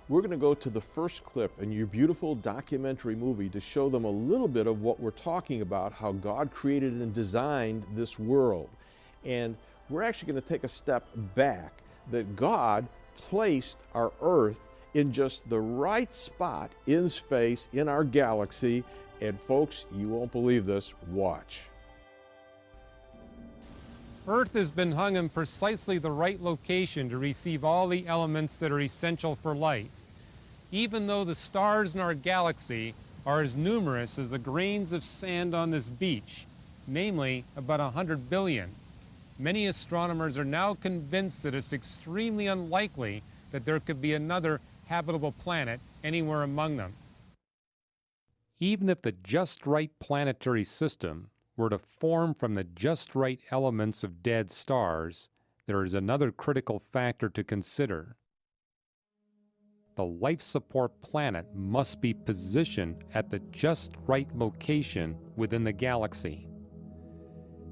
We're going to go to the first clip in your beautiful documentary movie to show them a little bit of what we're talking about, how God created and designed this world. And we're actually going to take a step back, that God placed our Earth in just the right spot in space, in our galaxy. And folks, you won't believe this. Watch. Earth has been hung in precisely the right location to receive all the elements that are essential for life. Even though the stars in our galaxy are as numerous as the grains of sand on this beach, namely about 100 billion, many astronomers are now convinced that it's extremely unlikely that there could be another habitable planet anywhere among them. Even if the just right planetary system were to form from the just right elements of dead stars, there is another critical factor to consider. The life support planet must be positioned at the just right location within the galaxy.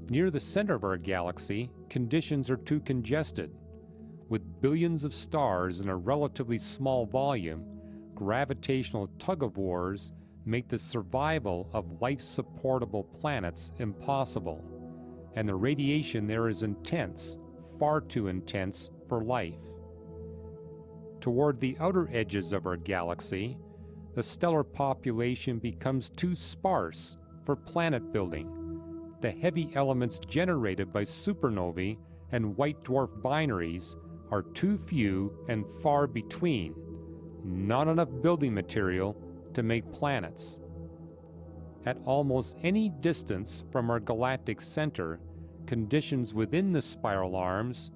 Near the center of our galaxy, conditions are too congested. With billions of stars in a relatively small volume, gravitational tug-of-wars make the survival of life-supportable planets impossible, and the radiation there is intense, far too intense for life. Toward the outer edges of our galaxy, the stellar population becomes too sparse for planet building. The heavy elements generated by supernovae and white dwarf binaries are too few and far between, not enough building material to make planets. At almost any distance from our galactic center, conditions within the spiral arms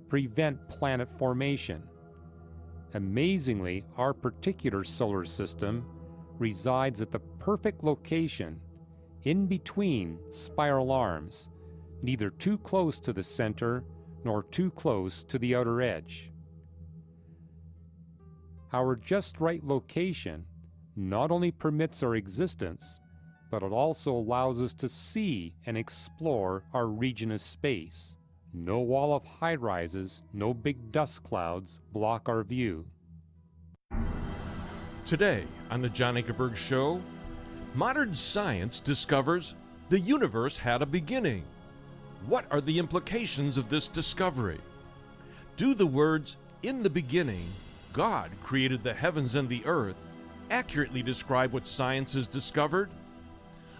prevent planet formation. Amazingly, our particular solar system resides at the perfect location in between spiral arms, neither too close to the center nor too close to the outer edge. Our just right location not only permits our existence, but it also allows us to see and explore our region of space. No wall of high-rises, no big dust clouds block our view. Today on the John Ankerberg Show, modern science discovers the universe had a beginning. What are the implications of this discovery? Do the words, "In the beginning, God created the heavens and the earth," accurately describe what science has discovered?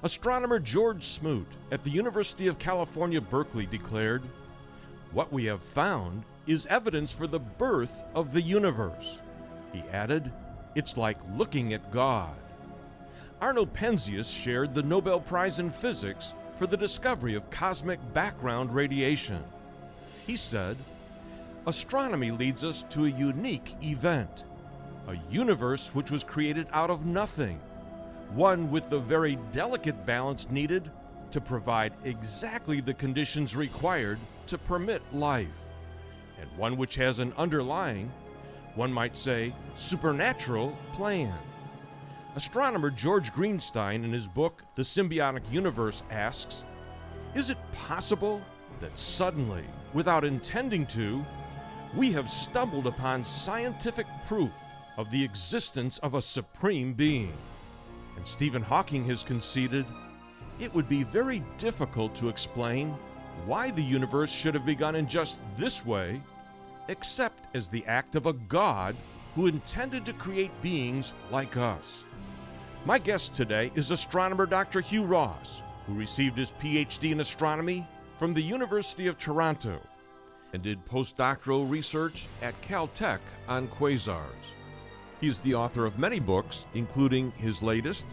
Astronomer George Smoot at the University of California, Berkeley declared, "What we have found is evidence for the birth of the universe." He added, "It's like looking at God." Arno Penzias shared the Nobel Prize in Physics for the discovery of cosmic background radiation. He said, "Astronomy leads us to a unique event, a universe which was created out of nothing, one with the very delicate balance needed to provide exactly the conditions required to permit life, and one which has an underlying, one might say, supernatural plan." Astronomer George Greenstein, in his book The Symbiotic Universe, asks, "Is it possible that suddenly, without intending to, we have stumbled upon scientific proof of the existence of a supreme being?" And Stephen Hawking has conceded, "It would be very difficult to explain why the universe should have begun in just this way, except as the act of a God who intended to create beings like us." My guest today is astronomer Dr. Hugh Ross, who received his PhD in astronomy from the University of Toronto and did postdoctoral research at Caltech on quasars. He is the author of many books, including his latest,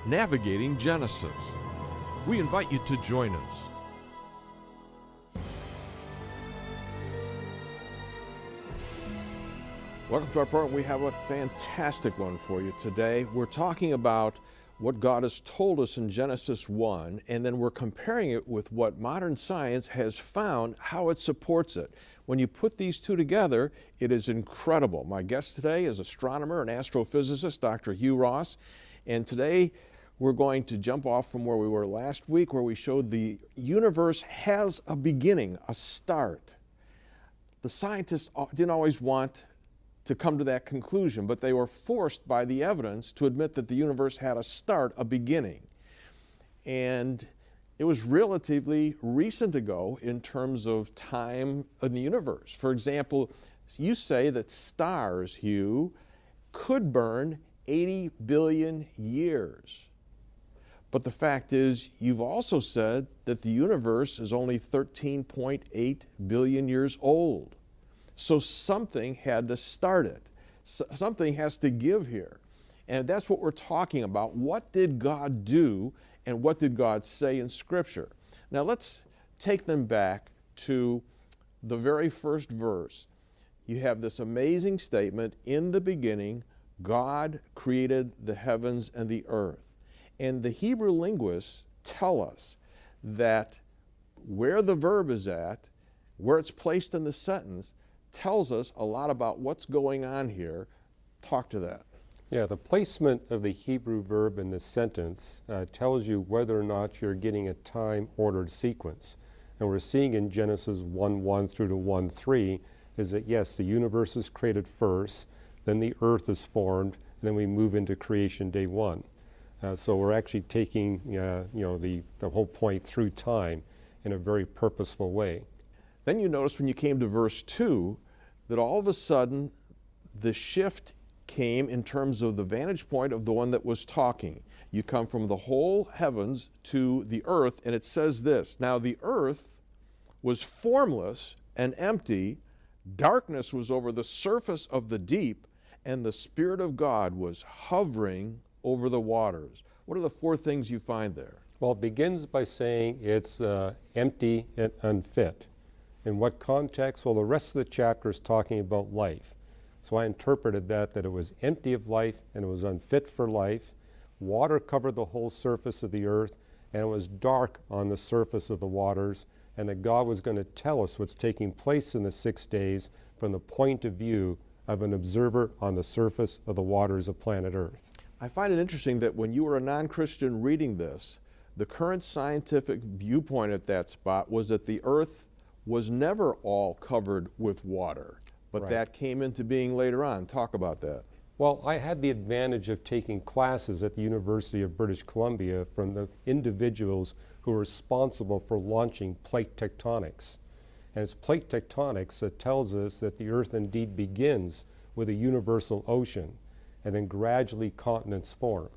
Navigating Genesis. We invite you to join us. Welcome to our program. We have a fantastic one for you today. We're talking about what God has told us in Genesis 1, and then we're comparing it with what modern science has found, how it supports it. When you put these two together, it is incredible. My guest today is astronomer and astrophysicist, Dr. Hugh Ross, and today we're going to jump off from where we were last week, where we showed the universe has a beginning, a start. The scientists didn't always want to come to that conclusion, but they were forced by the evidence to admit that the universe had a start, a beginning. And it was relatively recent ago in terms of time in the universe. For example, you say that stars, Hugh, could burn 80 billion years. But the fact is, you've also said that the universe is only 13.8 billion years old. So something had to start it. Something has to give here. And that's what we're talking about. What did God do and what did God say in Scripture? Now let's take them back to the very first verse. You have this amazing statement, in the beginning, God created the heavens and the earth. And the Hebrew linguists tell us that where the verb is at, where it's placed in the sentence, tells us a lot about what's going on here. Talk to that. Yeah, the placement of the Hebrew verb in the sentence tells you whether or not you're getting a time-ordered sequence. And we're seeing in Genesis 1:1 through to 1:3 is that, yes, the universe is created first, then the earth is formed, and then we move into creation day one. So we're actually taking the whole point through time in a very purposeful way. Then you notice when you came to verse 2 that all of a sudden the shift came in terms of the vantage point of the one that was talking. You come from the whole heavens to the earth, and it says this, now the earth was formless and empty, darkness was over the surface of the deep, and the Spirit of God was hovering over the waters. What are the four things you find there? Well, it begins by saying it's empty and unfit. In what context? Well, the rest of the chapter is talking about life. So I interpreted that it was empty of life and it was unfit for life. Water covered the whole surface of the earth, and it was dark on the surface of the waters, and that God was going to tell us what's taking place in the 6 days from the point of view of an observer on the surface of the waters of planet Earth. I find it interesting that when you were a non-Christian reading this, the current scientific viewpoint at that spot was that the earth was never all covered with water, but Right. that came into being later on. Talk about that. Well, I had the advantage of taking classes at the University of British Columbia from the individuals who are responsible for launching plate tectonics. And it's plate tectonics that tells us that the earth indeed begins with a universal ocean, and then gradually continents form.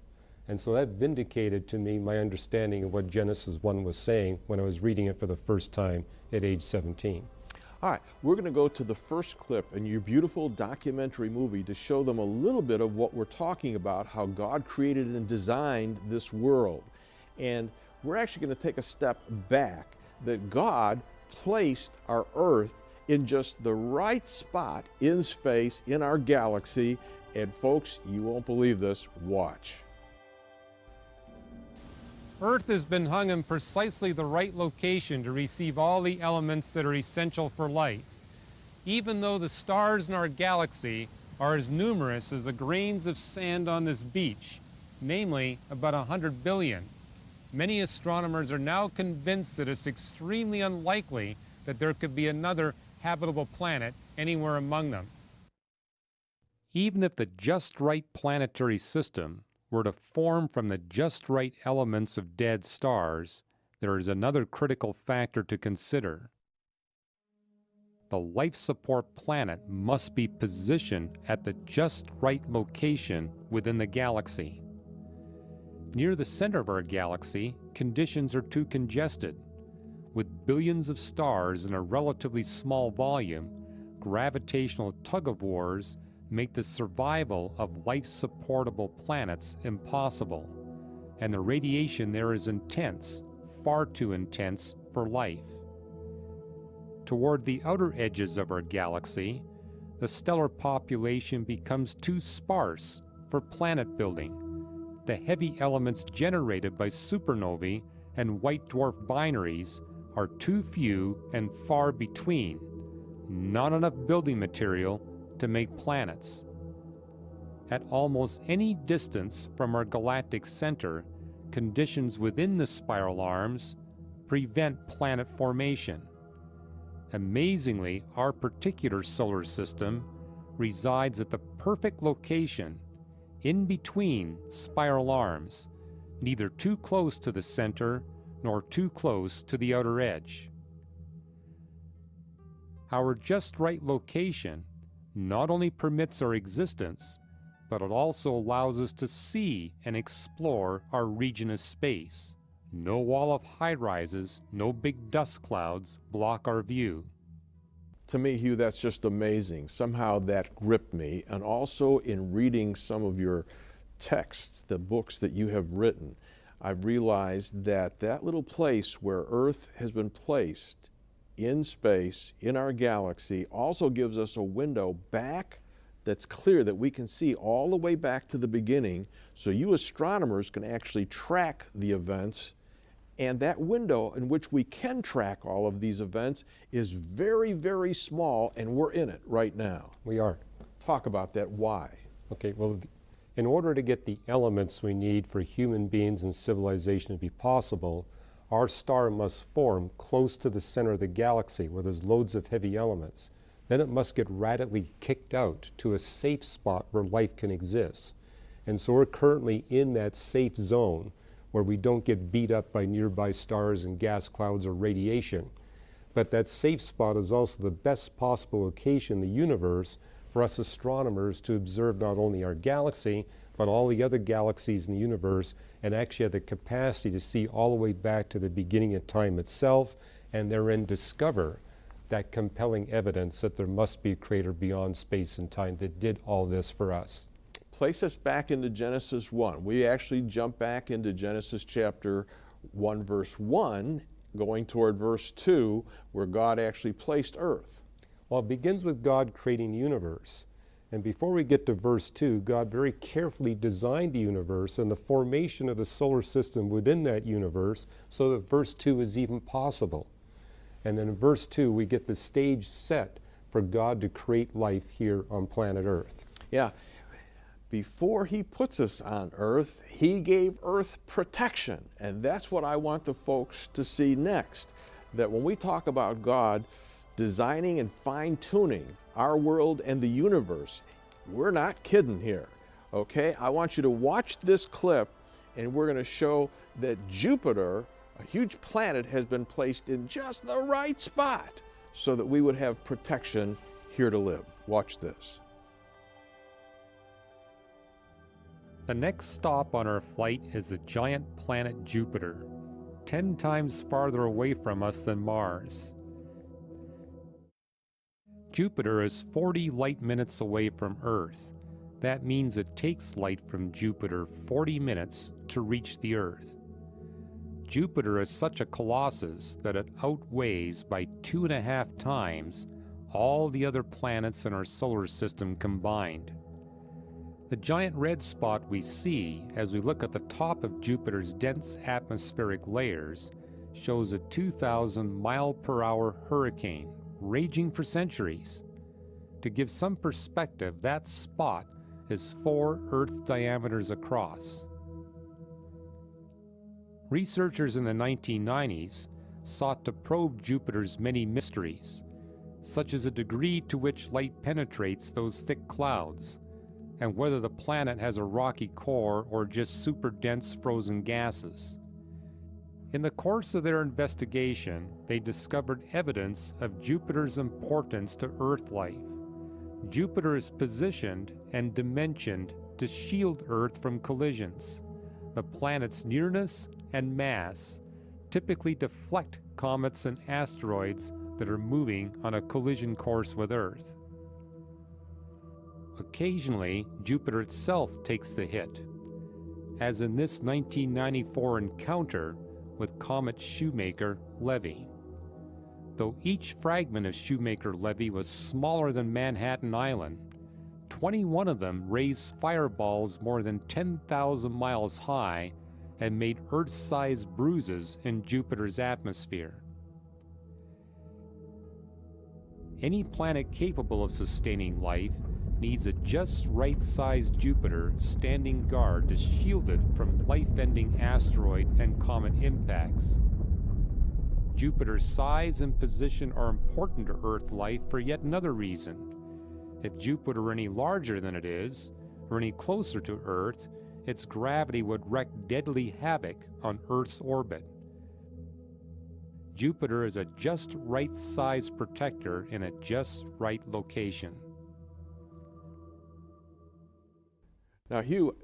And so that vindicated to me my understanding of what Genesis 1 was saying when I was reading it for the first time at age 17. All right, we're going to go to the first clip in your beautiful documentary movie to show them a little bit of what we're talking about, how God created and designed this world. And we're actually going to take a step back, that God placed our earth in just the right spot in space, in our galaxy. And folks, you won't believe this. Watch. Earth has been hung in precisely the right location to receive all the elements that are essential for life, even though the stars in our galaxy are as numerous as the grains of sand on this beach, namely about 100 billion. Many astronomers are now convinced that it's extremely unlikely that there could be another habitable planet anywhere among them. Even if the just right planetary system were to form from the just right elements of dead stars, there is another critical factor to consider. The life support planet must be positioned at the just right location within the galaxy. Near the center of our galaxy, conditions are too congested. With billions of stars in a relatively small volume, gravitational tug-of-wars make the survival of life-supportable planets impossible, and the radiation there is intense, far too intense for life. Toward the outer edges of our galaxy, the stellar population becomes too sparse for planet building. The heavy elements generated by supernovae and white dwarf binaries are too few and far between, not enough building material to make planets. At almost any distance from our galactic center, conditions within the spiral arms prevent planet formation. Amazingly, our particular solar system resides at the perfect location in between spiral arms, neither too close to the center nor too close to the outer edge. Our just right location not only permits our existence, but it also allows us to see and explore our region of space. No wall of high-rises, no big dust clouds block our view. To me, Hugh, that's just amazing. Somehow that gripped me. And also in reading some of your texts, the books that you have written, I've realized that that little place where Earth has been placed in space, in our galaxy, also gives us a window back that's clear, that we can see all the way back to the beginning, so you astronomers can actually track the events. And that window in which we can track all of these events is very, very small, and we're in it right now. We are. Talk about that. Why? Okay, well, in order to get the elements we need for human beings and civilization to be possible, our star must form close to the center of the galaxy where there's loads of heavy elements. Then it must get radically kicked out to a safe spot where life can exist. And so we're currently in that safe zone where we don't get beat up by nearby stars and gas clouds or radiation. But that safe spot is also the best possible location in the universe for us astronomers to observe not only our galaxy, but all the other galaxies in the universe, and actually have the capacity to see all the way back to the beginning of time itself, and therein discover that compelling evidence that there must be a creator beyond space and time that did all this for us. Place us back into Genesis 1. We actually jump back into Genesis chapter 1, verse 1, going toward verse 2, where God actually placed Earth. Well, it begins with God creating the universe. And before we get to verse 2, God very carefully designed the universe and the formation of the solar system within that universe so that verse 2 is even possible. And then in verse 2, we get the stage set for God to create life here on planet Earth. Yeah. Before he puts us on Earth, he gave Earth protection. And that's what I want the folks to see next. That when we talk about God designing and fine-tuning our world and the universe, we're not kidding here, okay? I want you to watch this clip, and we're going to show that Jupiter, a huge planet, has been placed in just the right spot so that we would have protection here to live. Watch this. The next stop on our flight is the giant planet Jupiter, 10 times farther away from us than Mars. Jupiter is 40 light minutes away from Earth. That means it takes light from Jupiter 40 minutes to reach the Earth. Jupiter is such a colossus that it outweighs by 2.5 times all the other planets in our solar system combined. The giant red spot we see as we look at the top of Jupiter's dense atmospheric layers shows a 2,000 mile-per-hour hurricane raging for centuries. To give some perspective, that spot is 4 Earth diameters across. Researchers in the 1990s sought to probe Jupiter's many mysteries, such as the degree to which light penetrates those thick clouds, and whether the planet has a rocky core or just super dense frozen gases. In the course of their investigation, they discovered evidence of Jupiter's importance to Earth life. Jupiter is positioned and dimensioned to shield Earth from collisions. The planet's nearness and mass typically deflect comets and asteroids that are moving on a collision course with Earth. Occasionally, Jupiter itself takes the hit, as in this 1994 encounter with comet Shoemaker-Levy. Though each fragment of Shoemaker-Levy was smaller than Manhattan Island, 21 of them raised fireballs more than 10,000 miles high and made Earth-sized bruises in Jupiter's atmosphere. Any planet capable of sustaining life needs a just right-sized Jupiter standing guard to shield it from life-ending asteroid and comet impacts. Jupiter's size and position are important to Earth life for yet another reason. If Jupiter were any larger than it is, or any closer to Earth, its gravity would wreak deadly havoc on Earth's orbit. Jupiter is a just right size protector in a just right location. Now, Hugh,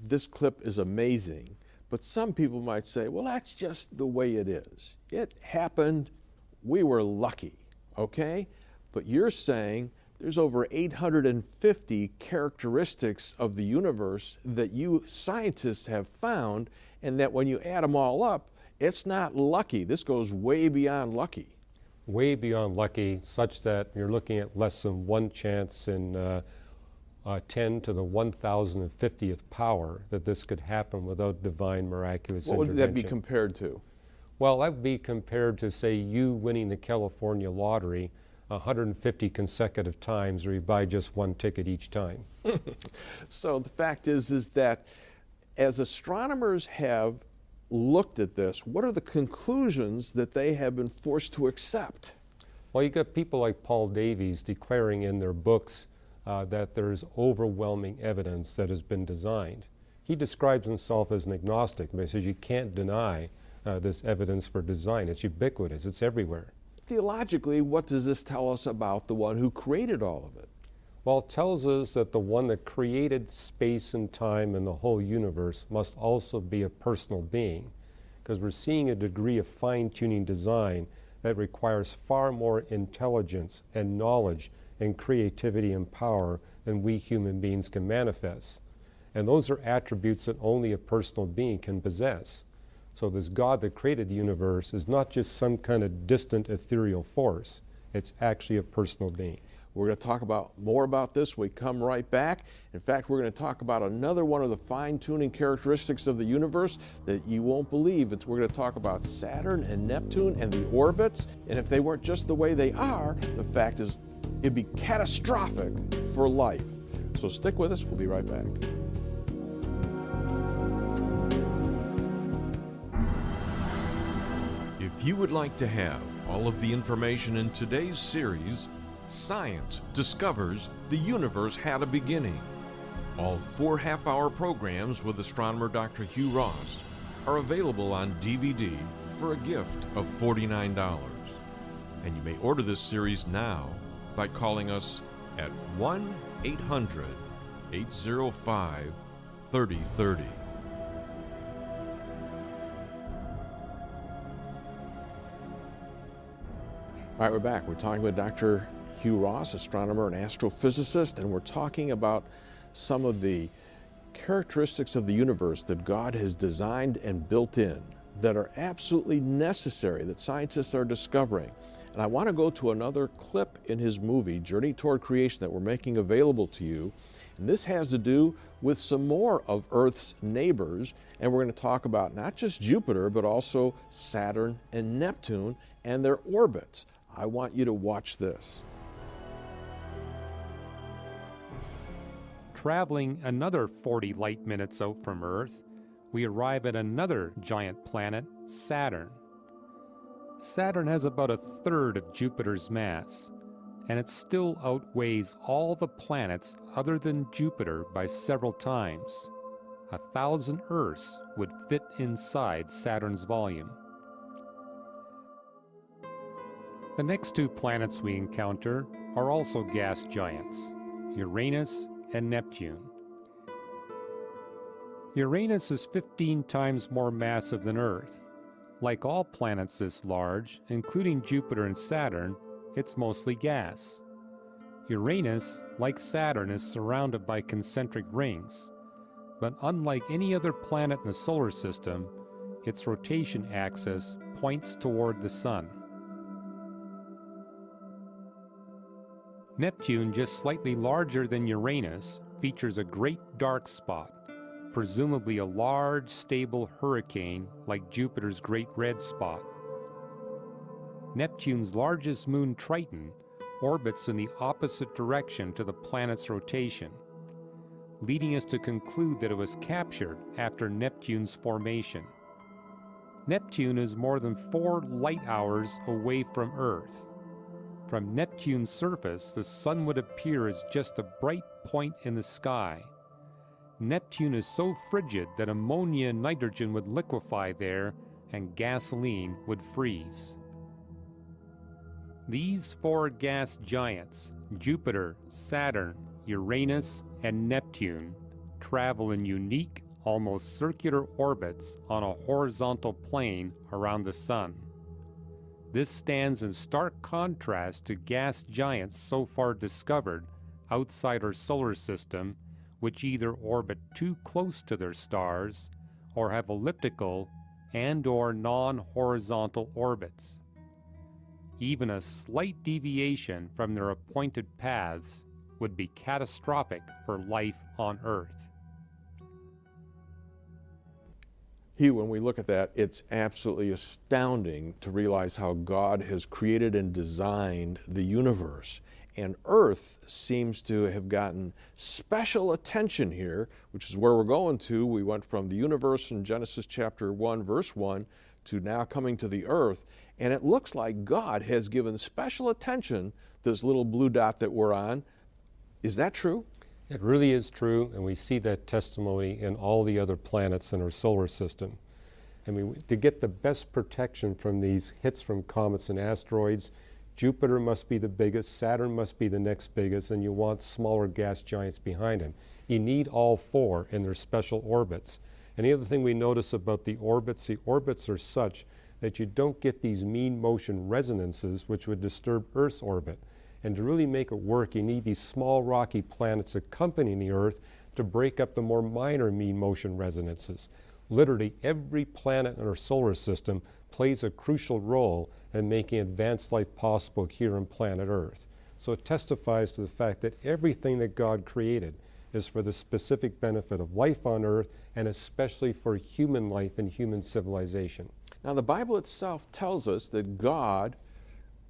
this clip is amazing, but some people might say, well, that's just the way it is. It happened, we were lucky, okay? But you're saying there's over 850 characteristics of the universe that you scientists have found, and that when you add them all up, it's not lucky. This goes way beyond lucky. Way beyond lucky, such that you're looking at less than one chance in 10 to the 1,050th power that this could happen without divine miraculous intervention. What would that be compared to? Well, that would be compared to, say, you winning the California lottery 150 consecutive times, or you buy just one ticket each time. So the fact is that as astronomers have looked at this, what are the conclusions that they have been forced to accept? Well, you got people like Paul Davies declaring in their books that there's overwhelming evidence that has been designed. He describes himself as an agnostic, but he says you can't deny this evidence for design. It's ubiquitous, it's everywhere. Theologically, what does this tell us about the one who created all of it? Well, it tells us that the one that created space and time and the whole universe must also be a personal being, because we're seeing a degree of fine-tuning design that requires far more intelligence and knowledge and creativity and power than we human beings can manifest. And those are attributes that only a personal being can possess. So this God that created the universe is not just some kind of distant ethereal force. It's actually a personal being. We're going to talk more about this when we come right back. In fact, we're going to talk about another one of the fine-tuning characteristics of the universe that you won't believe. We're going to talk about Saturn and Neptune and the orbits. And if they weren't just the way they are, the fact is it'd be catastrophic for life. So stick with us. We'll be right back. If you would like to have all of the information in today's series, Science Discovers the Universe Had a Beginning, all 4 half-hour programs with astronomer Dr. Hugh Ross are available on DVD for a gift of $49. And you may order this series now by calling us at 1-800-805-3030. All right, we're back. We're talking with Dr. Hugh Ross, astronomer and astrophysicist, and we're talking about some of the characteristics of the universe that God has designed and built in that are absolutely necessary, that scientists are discovering. And I want to go to another clip in his movie, Journey Toward Creation, that we're making available to you. And this has to do with some more of Earth's neighbors, and we're going to talk about not just Jupiter, but also Saturn and Neptune and their orbits. I want you to watch this. Traveling another 40 light minutes out from Earth, we arrive at another giant planet, Saturn. Saturn has about a third of Jupiter's mass, and it still outweighs all the planets other than Jupiter by several times. 1,000 Earths would fit inside Saturn's volume. The next 2 planets we encounter are also gas giants, Uranus and Neptune. Uranus is 15 times more massive than Earth. Like all planets this large, including Jupiter and Saturn, it's mostly gas. Uranus, like Saturn, is surrounded by concentric rings, but unlike any other planet in the solar system, its rotation axis points toward the Sun. Neptune, just slightly larger than Uranus, features a great dark spot, presumably a large, stable hurricane like Jupiter's Great Red Spot. Neptune's largest moon, Triton, orbits in the opposite direction to the planet's rotation, leading us to conclude that it was captured after Neptune's formation. Neptune is more than 4 light hours away from Earth. From Neptune's surface, the sun would appear as just a bright point in the sky. Neptune is so frigid that ammonia and nitrogen would liquefy there and gasoline would freeze. These four gas giants, Jupiter, Saturn, Uranus, and Neptune, travel in unique, almost circular orbits on a horizontal plane around the Sun. This stands in stark contrast to gas giants so far discovered outside our solar system, which either orbit too close to their stars or have elliptical and/or non-horizontal orbits. Even a slight deviation from their appointed paths would be catastrophic for life on Earth. Hugh, when we look at that, it's absolutely astounding to realize how God has created and designed the universe. And Earth seems to have gotten special attention here, which is where we're going to. We went from the universe in Genesis chapter 1, verse 1, to now coming to the Earth. And it looks like God has given special attention to this little blue dot that we're on. Is that true? It really is true, and we see that testimony in all the other planets in our solar system. To get the best protection from these hits from comets and asteroids, Jupiter must be the biggest, Saturn must be the next biggest, and you want smaller gas giants behind him. You need all four in their special orbits. And the other thing we notice about the orbits are such that you don't get these mean motion resonances which would disturb Earth's orbit. And to really make it work, you need these small rocky planets accompanying the Earth to break up the more minor mean motion resonances. Literally every planet in our solar system plays a crucial role in making advanced life possible here on planet Earth. So it testifies to the fact that everything that God created is for the specific benefit of life on Earth, and especially for human life and human civilization. Now, the Bible itself tells us that God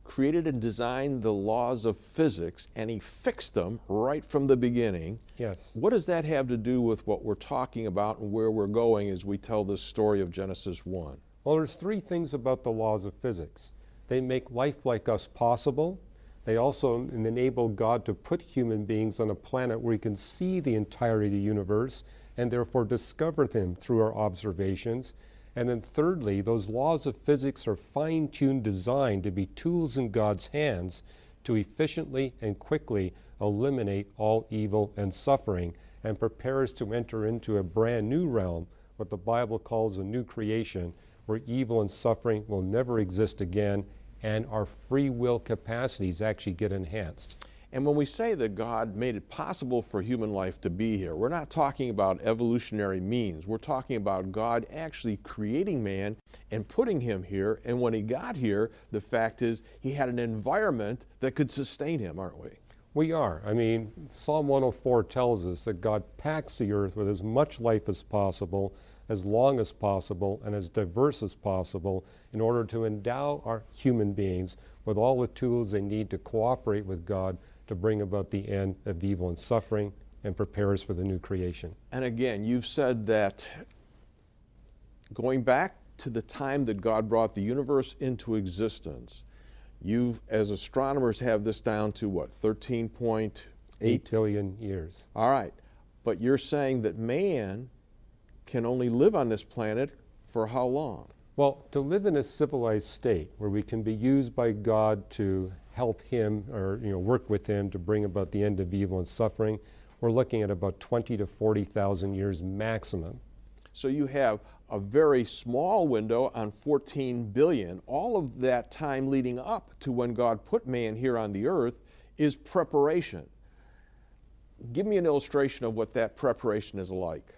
created and designed the laws of physics, and he fixed them right from the beginning. Yes. What does that have to do with what we're talking about and where we're going as we tell this story of Genesis 1? Well, there's three things about the laws of physics. They make life like us possible. They also enable God to put human beings on a planet where he can see the entirety of the universe and therefore discover them through our observations. And then thirdly, those laws of physics are fine-tuned, designed to be tools in God's hands to efficiently and quickly eliminate all evil and suffering and prepare us to enter into a brand new realm, what the Bible calls a new creation, where evil and suffering will never exist again and our free will capacities actually get enhanced. And when we say that God made it possible for human life to be here, we're not talking about evolutionary means. We're talking about God actually creating man and putting him here. And when he got here, the fact is he had an environment that could sustain him, aren't we? We are. Psalm 104 tells us that God packs the earth with as much life as possible, as long as possible, and as diverse as possible in order to endow our human beings with all the tools they need to cooperate with God to bring about the end of evil and suffering and prepare us for the new creation. And again, you've said that going back to the time that God brought the universe into existence, you, as astronomers, have this down to what, 13.8 billion years. All right. But you're saying that man can only live on this planet for how long? Well, to live in a civilized state where we can be used by God to help him or work with him to bring about the end of evil and suffering, we're looking at about 20 to 40,000 years maximum. So you have a very small window on 14 billion. All of that time leading up to when God put man here on the earth is preparation. Give me an illustration of what that preparation is like.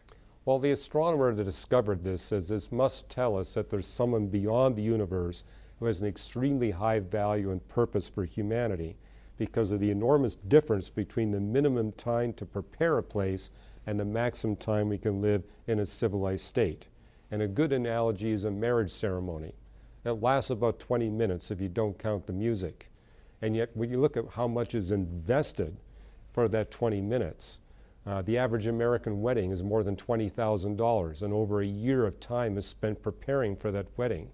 Well, the astronomer that discovered this says this must tell us that there's someone beyond the universe who has an extremely high value and purpose for humanity because of the enormous difference between the minimum time to prepare a place and the maximum time we can live in a civilized state. And a good analogy is a marriage ceremony. It lasts about 20 minutes if you don't count the music. And yet when you look at how much is invested for that 20 minutes, the average American wedding is more than $20,000, and over a year of time is spent preparing for that wedding.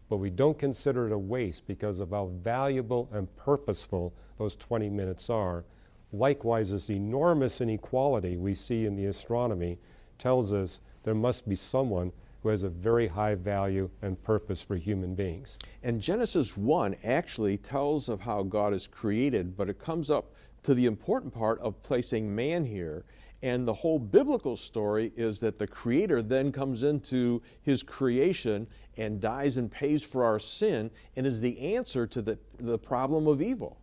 but we don't consider it a waste because of how valuable and purposeful those 20 minutes are. Likewise, this enormous inequality we see in the astronomy tells us there must be someone who has a very high value and purpose for human beings. And Genesis 1 actually tells of how God is created, but it comes up to the important part of placing man here. And the whole biblical story is that the Creator then comes into His creation and dies and pays for our sin and is the answer to the problem of evil.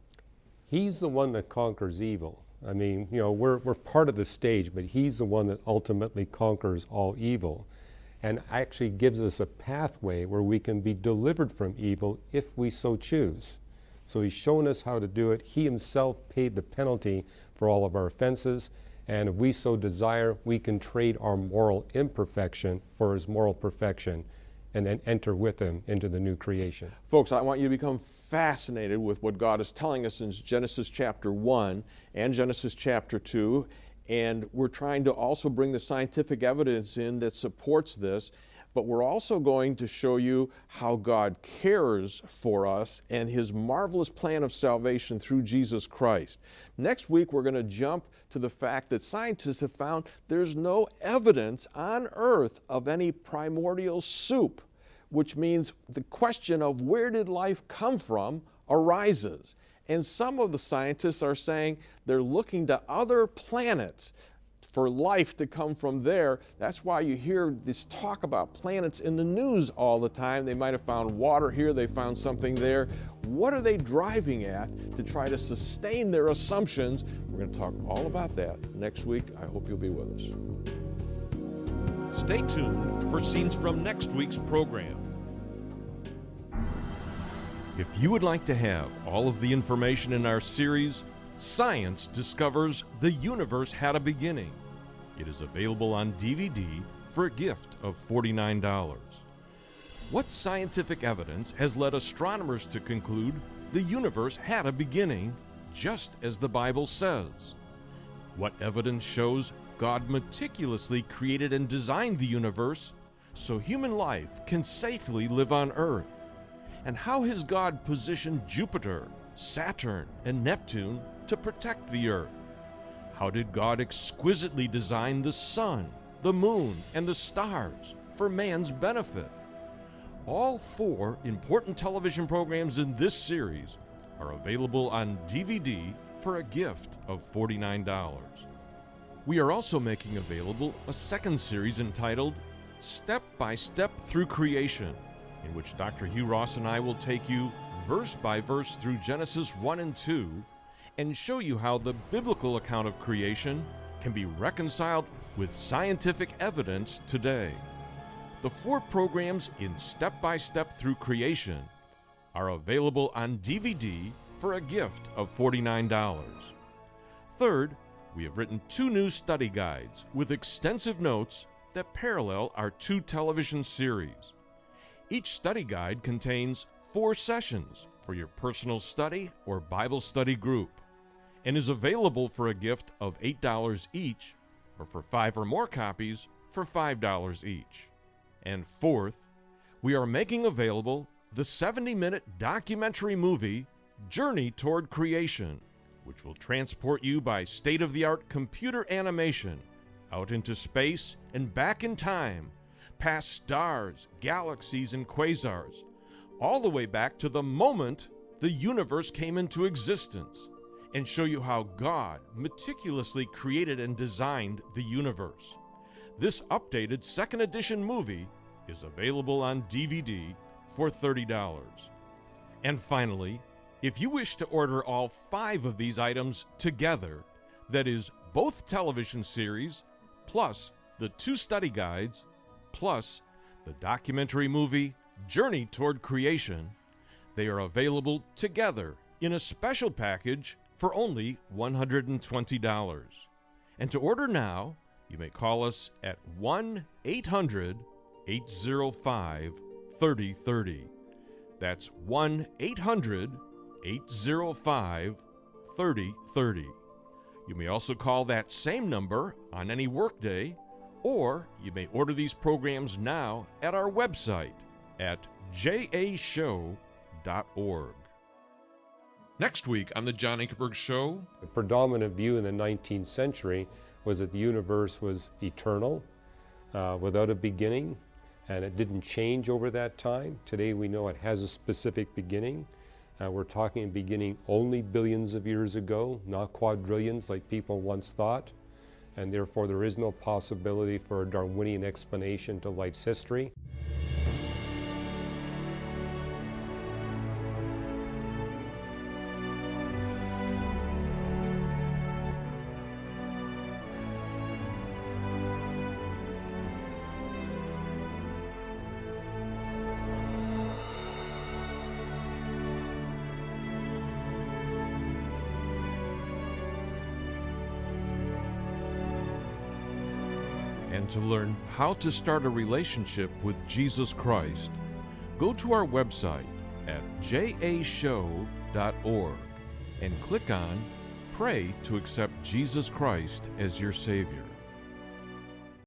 He's the one that conquers evil. I mean, we're part of the stage, but He's the one that ultimately conquers all evil and actually gives us a pathway where we can be delivered from evil if we so choose. So He's shown us how to do it. He Himself paid the penalty for all of our offenses, and if we so desire, we can trade our moral imperfection for His moral perfection and then enter with Him into the new creation. Folks, I want you to become fascinated with what God is telling us in Genesis chapter 1 and Genesis chapter 2. And we're trying to also bring the scientific evidence in that supports this, but we're also going to show you how God cares for us and His marvelous plan of salvation through Jesus Christ. Next week, we're going to jump to the fact that scientists have found there's no evidence on Earth of any primordial soup, which means the question of where did life come from arises. And some of the scientists are saying they're looking to other planets for life to come from there. That's why you hear this talk about planets in the news all the time. They might have found water here, they found something there. What are they driving at to try to sustain their assumptions? We're going to talk all about that next week. I hope you'll be with us. Stay tuned for scenes from next week's program. If you would like to have all of the information in our series, Science Discovers the Universe Had a Beginning, it is available on DVD for a gift of $49. What scientific evidence has led astronomers to conclude the universe had a beginning, just as the Bible says? What evidence shows God meticulously created and designed the universe so human life can safely live on Earth? And how has God positioned Jupiter, Saturn, and Neptune to protect the Earth? How did God exquisitely design the sun, the moon, and the stars for man's benefit? All 4 important television programs in this series are available on DVD for a gift of $49. We are also making available a second series entitled Step by Step Through Creation, in which Dr. Hugh Ross and I will take you verse by verse through Genesis 1 and 2 and show you how the biblical account of creation can be reconciled with scientific evidence today. The 4 programs in Step by Step Through Creation are available on DVD for a gift of $49. Third, we have written 2 new study guides with extensive notes that parallel our 2 television series. Each study guide contains 4 sessions for your personal study or Bible study group and is available for a gift of $8 each, or for 5 or more copies for $5 each. And fourth, we are making available the 70-minute documentary movie Journey Toward Creation, which will transport you by state-of-the-art computer animation out into space and back in time, past stars, galaxies, and quasars, all the way back to the moment the universe came into existence, and show you how God meticulously created and designed the universe. This updated second edition movie is available on DVD for $30. And finally, if you wish to order all 5 of these items together, that is, both television series, plus the 2 study guides, plus the documentary movie Journey Toward Creation, they are available together in a special package for only $120. And to order now, you may call us at 1-800-805-3030. That's 1-800-805-3030. You may also call that same number on any workday, or you may order these programs now at our website, at jashow.org. Next week on The John Ankerberg Show, The predominant view in the 19th century was that the universe was eternal, without a beginning, and it didn't change over that time. Today we know it has a specific beginning. We're talking a beginning only billions of years ago, not quadrillions like people once thought, and therefore there is no possibility for a Darwinian explanation to life's history. and to learn how to start a relationship with Jesus Christ, go to our website at jashow.org and click on Pray to accept Jesus Christ as your Savior.